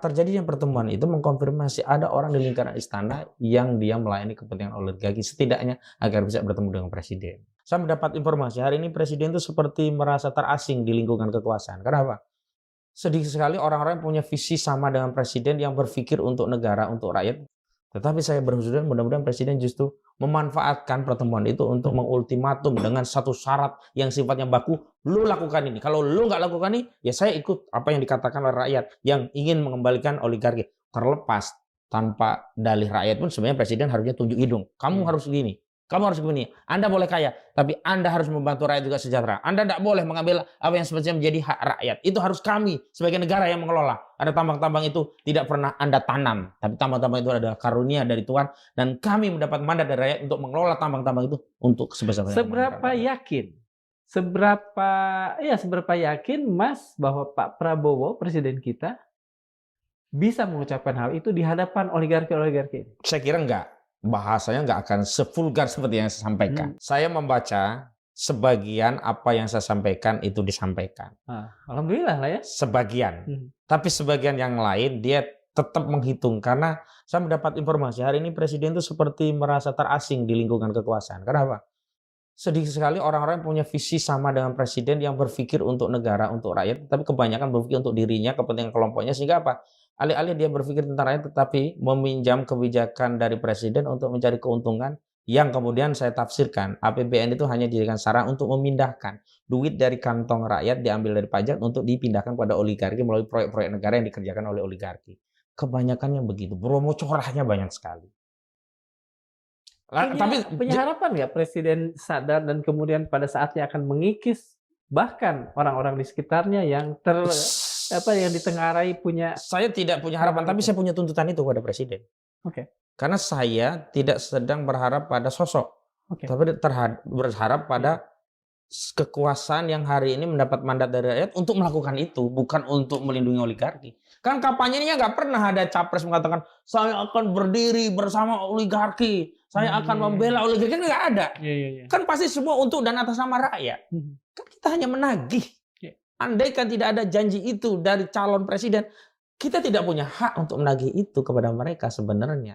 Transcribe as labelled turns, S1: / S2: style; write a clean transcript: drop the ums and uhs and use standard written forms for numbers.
S1: Terjadinya pertemuan itu mengkonfirmasi ada orang di lingkaran istana yang dia melayani kepentingan oligarki setidaknya agar bisa bertemu dengan presiden. Saya mendapat informasi hari ini presiden itu seperti merasa terasing di lingkungan kekuasaan. Kenapa? Sedikit sekali orang-orang yang punya visi sama dengan presiden yang berpikir untuk negara, untuk rakyat. Tetapi saya berhusudan mudah-mudahan presiden justru memanfaatkan pertemuan itu untuk mengultimatum dengan satu syarat yang sifatnya baku, lu lakukan ini. Kalau lu nggak lakukan ini, ya saya ikut apa yang dikatakan oleh rakyat yang ingin mengembalikan oligarki. Terlepas tanpa dalih rakyat pun sebenarnya presiden harusnya tunjuk hidung. Kamu harus begini. Kamu harus begini. Anda boleh kaya, tapi Anda harus membantu rakyat juga sejahtera. Anda tidak boleh mengambil apa yang sebenarnya menjadi hak rakyat. Itu harus kami sebagai negara yang mengelola. Ada tambang-tambang itu tidak pernah Anda tanam, tapi tambang-tambang itu adalah karunia dari Tuhan dan kami mendapat mandat dari rakyat untuk mengelola tambang-tambang itu untuk sebesar-besarnya.
S2: Seberapa yakin Mas bahwa Pak Prabowo presiden kita bisa mengucapkan hal itu di hadapan oligarki-oligarki?
S1: Saya kira enggak. Bahasanya nggak akan sevulgar seperti yang saya sampaikan. Saya membaca sebagian apa yang saya sampaikan itu disampaikan.
S2: Alhamdulillah lah ya.
S1: Sebagian. Tapi sebagian yang lain dia tetap menghitung. Karena saya mendapat informasi hari ini presiden itu seperti merasa terasing di lingkungan kekuasaan. Kenapa? Sedikit sekali orang-orang yang punya visi sama dengan presiden yang berpikir untuk negara, untuk rakyat. Tapi kebanyakan berpikir untuk dirinya, kepentingan kelompoknya. Sehingga apa? Alih-alih dia berpikir tentang rakyat tetapi meminjam kebijakan dari presiden untuk mencari keuntungan yang kemudian saya tafsirkan APBN itu hanya dijadikan sarana untuk memindahkan duit dari kantong rakyat diambil dari pajak untuk dipindahkan pada oligarki melalui proyek-proyek negara yang dikerjakan oleh oligarki. Kebanyakannya begitu, promo corahnya banyak sekali.
S2: Punya harapan nggak presiden sadar dan kemudian pada saatnya akan mengikis bahkan orang-orang di sekitarnya yang yang ditengarai punya.
S1: Saya tidak punya harapan, tapi saya punya tuntutan itu kepada presiden. Karena saya tidak sedang berharap pada sosok, tapi berharap pada kekuasaan yang hari ini mendapat mandat dari rakyat untuk melakukan itu, bukan untuk melindungi oligarki. Kan kampanyenya nggak pernah ada capres mengatakan saya akan berdiri bersama oligarki, saya akan membela oligarki, kan nggak ada. Kan pasti semua untuk dan atas nama rakyat. Kan kita hanya menagih. Andaikan tidak ada janji itu dari calon presiden, kita tidak punya hak untuk menagih itu kepada mereka sebenarnya.